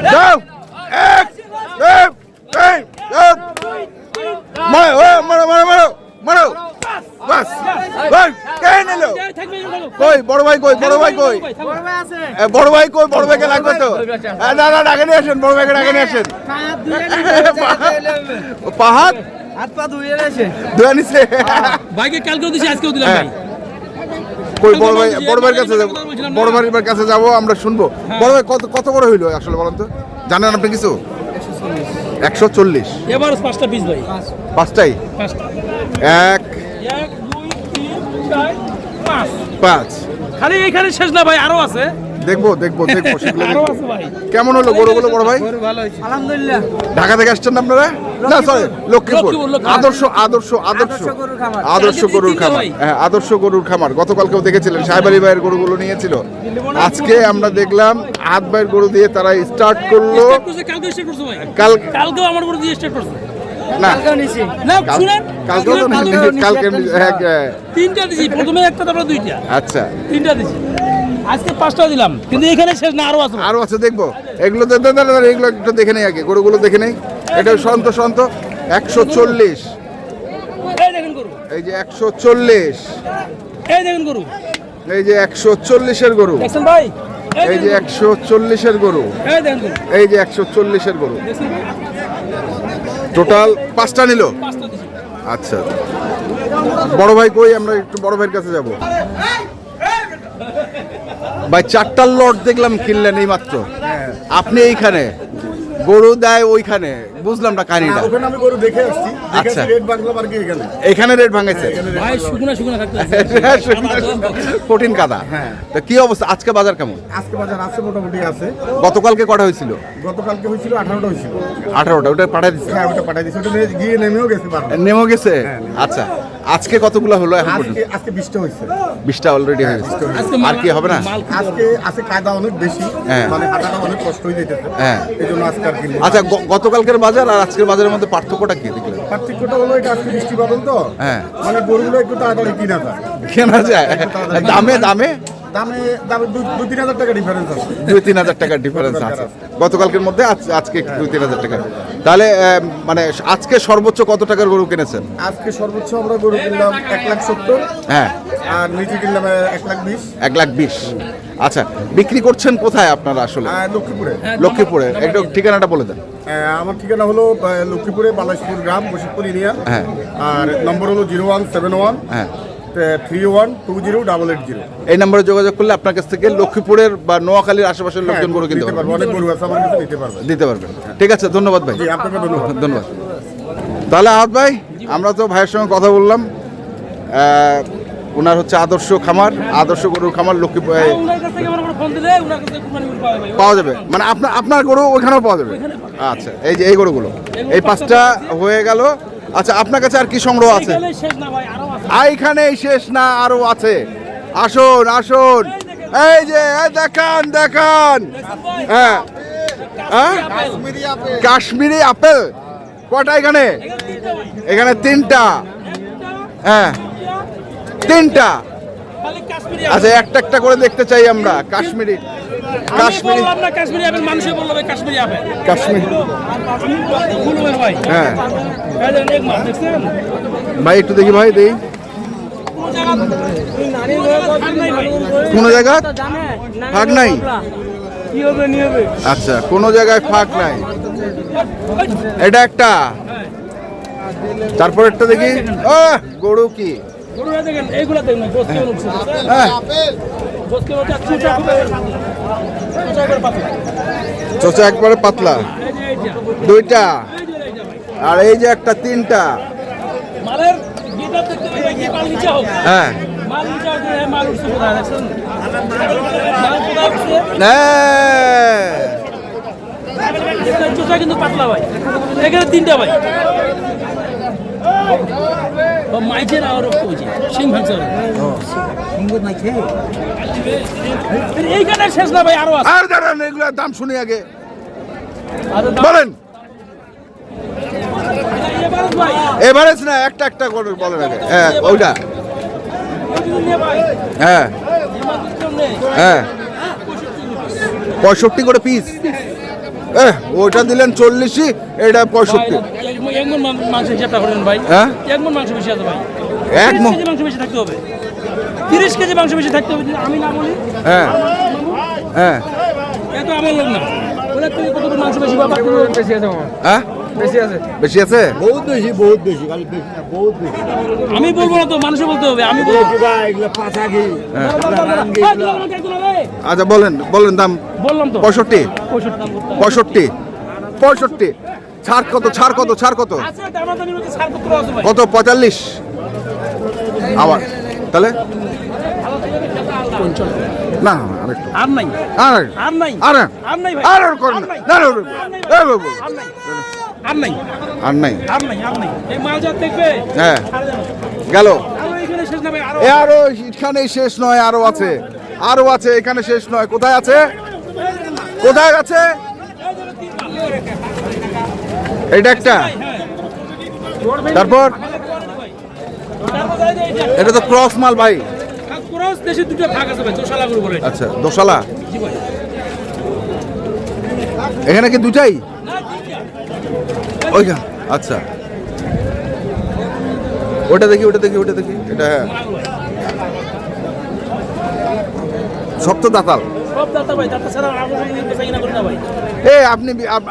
যাও এক দুই তিন চার মারো মারো মারো মারো বাস ভাই কে নিল কই বড় ভাই কই বড় ভাই কই বড় ভাই কই বড় ভাইকে লাগবে তো না না ডাকে নিয়ে আসেন বড় ভাইকে ডাকে নিয়ে আসেন পাহাড় হাত পা ধুয়ে নিয়েছে ধুয়ে নিছে ভাইকে কালকেও দিছি আজকেও দিলাম ভাই কই বড় ভাই বড় ভাইয়ের কাছে যাব বড় ভাইয়ের কাছে যাব আমরা শুনবো বড় ভাই কত কত বড় হইলো আসলে বলেন তো জানেন আপনি কিছু 140 এবার পাঁচটা পিস ভাই পাঁচটাই পাঁচটা 1 2 3 4 5 5 খালি এখানে শেষ না ভাই আরো আছে দেখবো দেখবো দেখবো সেগুলো আরো দেখবো। আছে ভাই কেমন হলো গরুগুলো বড় ভাই আলহামদুলিল্লাহ ঢাকা থেকে আসছেন আপনারা না সরি লক্ষ্মীপুর আদর্শ আদর্শ আদর্শ গরুর খামার। আদর্শ গরুর খামার ভাই। হ্যাঁ আদর্শ গরুর খামার গতকালকেও দেখেছিলেন সাহেব আলী ভাইয়ের গরুগুলো নিয়েছিল আজকে আমরা দেখলাম আদ ভাইয়ের গরু দিয়ে তারা স্টার্ট করলো স্টার্ট করছে কালকে স্টার্ট করছে ভাই কাল কালকেও আমার করে দিয়ে স্টার্ট করছে না কালকেও নিছি না কাল- শুনেন কালকেও তো কালকে হ্যাঁ, হ্যাঁ, তিনটা দিছি প্রথমে একটা তারপরে দুইটা আচ্ছা তিনটা দিছি আজকে পাঁচটা দিলাম কিন্তু এখানে শেষ না আরো আছে আরো আছে দেখবো এগুলো এগুলো একটু দেখে নেই আগে গরুগুলো দেখে নেই এটা সন্ত সন্ত 140 এই দেখেন গরু এই যে 140 এই দেখেন গরু এই যে 140 এর গরু দেখছেন ভাই এই যে 140 এর গরু এই দেখেন গরু এই যে 140 এর গরু দেখছেন ভাই টোটাল পাঁচটা নিল পাঁচটা দিছি আচ্ছা বড় ভাই কই আমরা একটু বড় ভাইয়ের কাছে যাব ভাই চারটার লট দেখলাম কিনলেন এই মাত্র আপনি এইখানে গরু দেয় ওইখানে বুঝলাম না কাহিনীটা ওখানে আমি গরু দেখে আসছি আচ্ছা। রেড বাংলা আর কি এখানে এখানে রেট ভাঙাইছে ভাই শুকনা শুকনা থাকতে কঠিন কাদা তা কি অবস্থা আজকে বাজার কেমন আজকে বাজার আছে মোটামুটি আছে গতকালকে কটা হয়েছিল গতকালকে হয়েছিল 18টা হয়েছিল 18টা ওটা পাঠিয়ে দিচ্ছে হ্যাঁ ওটা পাঠাই দিয়েছি ওটা গিয়ে নেমেও গেছে বারবার। নেমে গেছে আচ্ছা আজকে কতগুলো হলো এখন পর্যন্ত আজকে আজকে 20টা হয়েছে 20টা অলরেডি হয়ে গেছে আজকে আর কি হবে না আজকে আছে কায়দা অনেক বেশি হ্যাঁ। মানে হাঁটাটা অনেক কষ্ট হয়ে যেতেছে হ্যাঁ। এই জন্য আজকে আর কিনবো আচ্ছা গতকালকের বাজার আর আজকের বাজারের মধ্যে পার্থক্যটা কি দেখলেন পার্থক্যটা হলো এটা আজকে বৃষ্টি বাদল তো হ্যাঁ। মানে গরুগুলো একটু তাড়াতাড়ি কিনা যায় কেনা যায় দামে দামে দামে দামে 2-3 হাজার টাকা ডিফারেন্স আছে 2-3 হাজার টাকার ডিফারেন্স আছে গতকালকের মধ্যে আজকে 2-3 হাজার টাকা তাহলে মানে আজকে সর্বোচ্চ কত টাকার গরু কিনেছেন আজকে সর্বোচ্চ আমরা গরু কিনলাম 1,70,000 হ্যাঁ আর নিচে কিনলাম 1,20,000 1,20,000 আচ্ছা বিক্রি করছেন কোথায় আপনারা আসলে আর লক্ষ্মীপুরে লক্ষ্মীপুরে একটু ঠিকানাটা বলে দেন আমার ঠিকানা হলো লক্ষ্মীপুরে বালাসপুর গ্রাম বশিরপুর এরিয়া হ্যাঁ। আর নম্বর হলো 0171 হ্যাঁ 31208880 এই নম্বরে যোগাযোগ করলে আপনার কাছ থেকে লক্ষ্মীপুরের বা নোয়াখালীর আশেপাশের লোকজন গরু কিনতে নিতে পারবে পারবো অনেক গরু আছে আমার কাছে নিতে পারবে দিতে পারবেন ঠিক আছে ধন্যবাদ ভাই জি আপনাকে ধন্যবাদ ধন্যবাদ তাহলে আহাদ ভাই আমরা তো ভাইয়ের সঙ্গে কথা বললাম ওনার হচ্ছে আদর্শ খামার আদর্শ গরুর খামার লক্ষ্মীপুর ওনার কাছ থেকে আমার ফোন দিলে ওনার কাছ থেকে কুরবানি গরু পাওয়া ভাই পাওয়া যাবে মানে আপনার গরু ওইখানেও পাওয়া যাবে আচ্ছা এই যে এই গরুগুলো এই পাঁচটা হয়ে গেল আচ্ছা আপনার কাছে আর কি সংগ্রহ আছে এখানে শেষ না ভাই আরো আছে এইখানেই শেষ না আরো আছে আসুন আসুন এই যে দেখান দেখান হ্যাঁ হ্যাঁ কাশ্মীরি আপেল কটা এখানে এখানে তিনটা হ্যাঁ তিনটা খালি কাশ্মীরি আচ্ছা একটা একটা করে দেখতে চাই আমরা কাশ্মীরি কাশ্মীরি বললাম না কাশ্মীরি আপেল মানুষে বললো ভাই কাশ্মীরি আপেল কাশ্মীরি ফুলবের ভাই হ্যাঁ এই দেখেন এক মাস দেখছেন ভাই একটু দেখি ভাই দেই কোন জায়গা ফাঁক নাই কি হবে নি হবে আচ্ছা কোন জায়গায় ফাঁক নাই এটা একটা তারপর একটা দেখি গরু কি গরু দেখেন এইগুলা দেখেন গোস কেমন উঠছে হ্যাঁ গোস কেমন উঠছে চুটা করে পাতলা চোচা একবারে পাতলা এই যে এইটা দুইটা এই যে এইটা ভাই আর এই যে একটা তিনটা মালের গিটা দেখতে ভাই কি মাল নিচে হোক হ্যাঁ মাল নিচে হোক মাল উঠছে কোথায় দেখছেন মাল কোথায় উঠছে হ্যাঁ এখানে চোচা কিন্তু পাতলা ভাই এখানে তিনটা ভাই মাইকের আর কইছে সিং ভাঙছে এইখানে শেষ না ভাই আরো আছে আর দাঁড়ান এগুলোর দাম শুনি আগে আরো দাম- বলেন এবার ভাই এভারেজ না একটা একটা করে বলেন আগে হ্যাঁ ওইটা নে ভাই হ্যাঁ এবার কেমনে হ্যাঁ 65 করে পিস ওইটা দিলেন 40, এটা 65। এক মণ মাংস হিসাবটা করেন ভাই। হ্যাঁ, এক মণ মাংস বেশি আছে ভাই। এক মণ 30 কেজি মাংস বেশি থাকতে হবে। 30 কেজি মাংস বেশি থাকতে হবে, যদি আমি না বলি। হ্যাঁ হ্যাঁ এত আমার লোক না। ওরা থেকে কত মাংস বেশি বাবা? বেশি আছে আমার। হ্যাঁ, বেশি আছে। বহুত বেশি খালি বেশি না, বহুত বেশি। আমি বলবো না তো, মানুষে বলতে হবে। আমি বলবো। এগুলো পাঁচা ঘি। আচ্ছা বলেন দাম। বললাম তো 65। 65 65। ছাড় কত? আছে, দামাদামি মধ্যে ছাড় পত্র আছে ভাই। কত? 45। আবার তাহলে না আরেকটু আর নাই, আর আর নাই, আর আর নাই ভাই। আর করেন না, না আর নাই, আর নাই। আর নাই, আর নাই। এই মাল যা দেখবে। হ্যাঁ, ছাড় দেব। গেল। আরো এখানে শেষ না ভাই, আরো। আরো এখানে শেষ নয়, আরো আছে, এখানে শেষ নয়। কোথায় আছে? এইটা একটা। তারপর এটা তো ক্রস মাল ভাই। ক্রস দেশে দুটো ভাগ আছে ভাই, দোশালা গরু বলে। আচ্ছা, দোশালা। জি ভাই। এখানে কি দুটাই? না, তিনটা। ওইখান, আচ্ছা। ওটা দেখি এটা। হ্যাঁ, সব তো দাতাল। সব দাতা ভাই, দাতা ছাড়া আর কোনো বেচা কিনা করি না ভাই।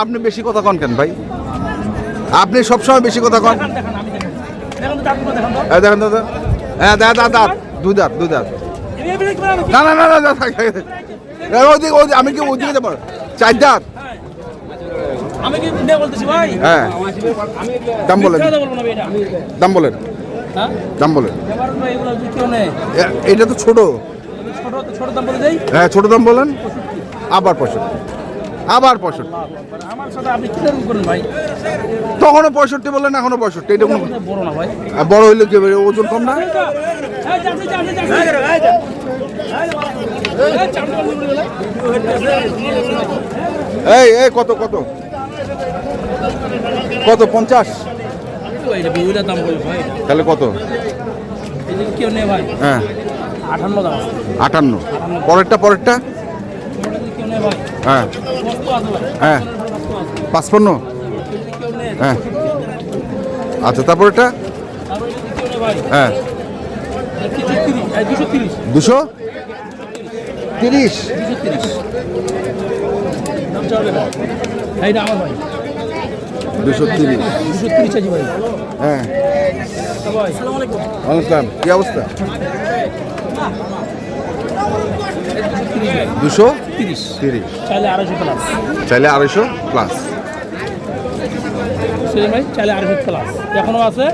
আপনি বেশি কথা কন কেন ভাই? আপনি সবসময় বেশি কথা কন। দেখান, আমি দেখান। দেখেন তো দাঁতগুলো দেখান তো। দেখেন দাদা। হ্যাঁ, দাঁত। দুই দাঁত। এভাবে কি বানাবো? না, ওইদিকে আমি কি ওইদিকে যাবো? 4 দাঁত। আমি কি নিয়ে বলতেছি ভাই? হ্যাঁ, দাম বলেন। মিথ্যা কথা বলবো না ভাই এটা। দাম বলেন। হ্যাঁ? দাম বলেন। এবার ভাই এগুলো যদি কেউ নেয়, এটা তো ছোট। ছোট দাম বলে দেই। হ্যাঁ, ছোট দাম বলেন। আবার 65। আমার সাথে আপনি কি করেন ভাই? তখনও 65 বললেন, এখনো 65। এটা কোনো বড় না ভাই। বড় হইলে কি হবে? ওজন কম না? এই কত 50? দাম বলি ভাই। তাহলে কত? এই যে কেউ নেই ভাই, হ্যাঁ, 58 দাম আছে। 58। পরেরটা কেউ নেই ভাই, হ্যাঁ বস্তু আছে ভাই। হ্যাঁ, 55। কেউ নেই, হ্যাঁ, আচ্ছা। তারপরেরটা? তারপরে যদি কেউ নেই ভাই, হ্যাঁ, 230। 230। দাম চাওয়া ভাই। এইটা আমার ভাই, 230। 230 আছে ভাই। হ্যাঁ, ভাই আসসালামু আলাইকুম। ওয়ালাইকুম। কি অবস্থা? 230। চাইলে 250 প্লাস। চাইলে 250 প্লাস। সেলিম ভাই চাইলে 250 প্লাস। এখনো আছে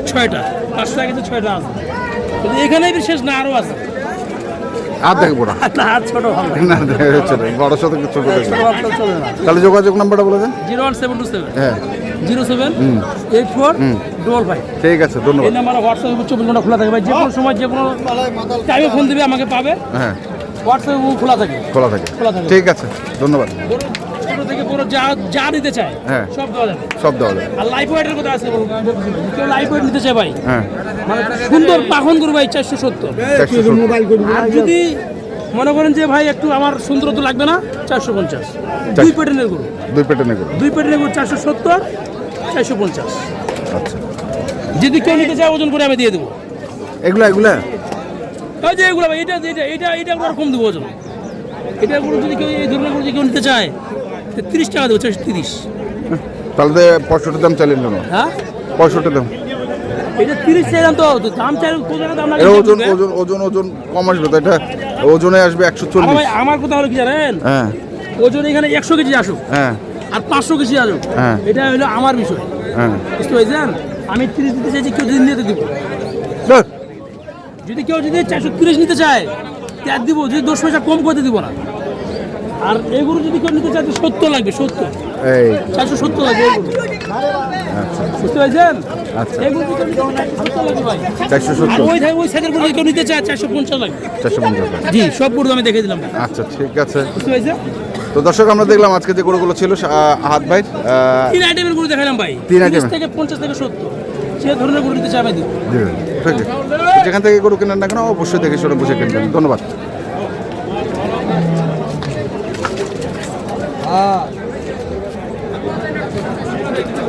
6টা, 500 টাকা কিন্তু 6টা আছে। কিন্তু এখানেই শেষ না, আরো আছে। আর দেখবো না। না, আর ছোট ভালো না, ছোট বড় সাথে ছোট দেখবো। ভালো চলে না। তাহলে যোগাযোগ নাম্বারটা বলে দেন। 01727 হ্যাঁ, 078455। ঠিক আছে, ধন্যবাদ। এই নাম্বারে হোয়াটসঅ্যাপে 24 ঘন্টা খোলা থাকে ভাই। যে কোনো সময় যে কোনো টাইমে ফোন দিবে আমাকে পাবে। হ্যাঁ, হোয়াটসঅ্যাপে খোলা থাকে। খোলা থাকে। ঠিক আছে, ধন্যবাদ। ছোট থেকে বড় যা নিতে চায় হ্যাঁ, সব দেওয়া যাবে। সব দেওয়া যাবে। আর লাইফ ওয়েটের কথা আছে বলুন, কেউ লাইফ ওয়েট নিতে চায় ভাই, হ্যাঁ, মানে সুন্দর পাখন করু ভাই 470। 470। আর যদি মনে করেন যে ভাই একটু আমার সুন্দর তো লাগবে না, 450। 2 পেটেনের গরু, 2 পেটে নেব। 2 পেটেনের গরু 470, 450। আচ্ছা, যদি কেউ নিতে চায় ওজন করে আমি দিয়ে দেবো। এগুলা ওই যে এগুলো ভাই, এটা গরু কম দেবো ওজন। এটা গরু যদি কেউ এই ধরনের গরু যদি কেউ নিতে চায় 30 টাকা দেবো, 430। তাহলে 65 দাম চাইলেন কেন? হ্যাঁ, 65 দাম। এটা 30 চাইলাম তো, দাম চাই কোন জায়গায় দাম লাগে। এর ওজন কম আসবে তো? এটা ওজনে আসবে 140। ভাই আমার কথা হলো কি জানেন, হ্যাঁ, ওজন এখানে 100 কেজি আসুক হ্যাঁ, আর 500 কেজি আসুক, হ্যাঁ। এটা হলো আমার বিষয়। হ্যাঁ, বুঝতে পারছেন? আমি 30 দিতে চাইছি, কেউ যদি নিতে দিব। ধর। যদি কেউ যদি 430 নিতে চায় ত্যাগ দিব, যদি 10 পয়সা কম করতে দিব না। আর এগুলো যদি কেউ নিতে চায় তো 70 লাগবে, 70। এই 470 লাগবে এগুলো। বুঝতে পারছেন? আচ্ছা, এগুলো যদি কেউ নিতে চায় 70 লাগবে ভাই। 470। আর ওই সাইকেল যদি কেউ নিতে চায় 450 লাগবে। 450। জি, সব গরু আমি দেখে দিলাম। আচ্ছা, ঠিক আছে। বুঝতে পারছেন? তো দর্শক, আমরা দেখলাম আজকে যে গরুগুলো ছিল হাত ভাই 3 আইটেমের গরু দেখালাম ভাই। 3 30 আইটেমের। থেকে 50 থেকে 70 সে ধরনের গরু নিতে চাই আমি দিব। ঠিক আছে। যেখান থেকে গরু কেনেন না কেন অবশ্যই দেখে শুনে বুঝে কিনবেন। ধন্যবাদ। ভাই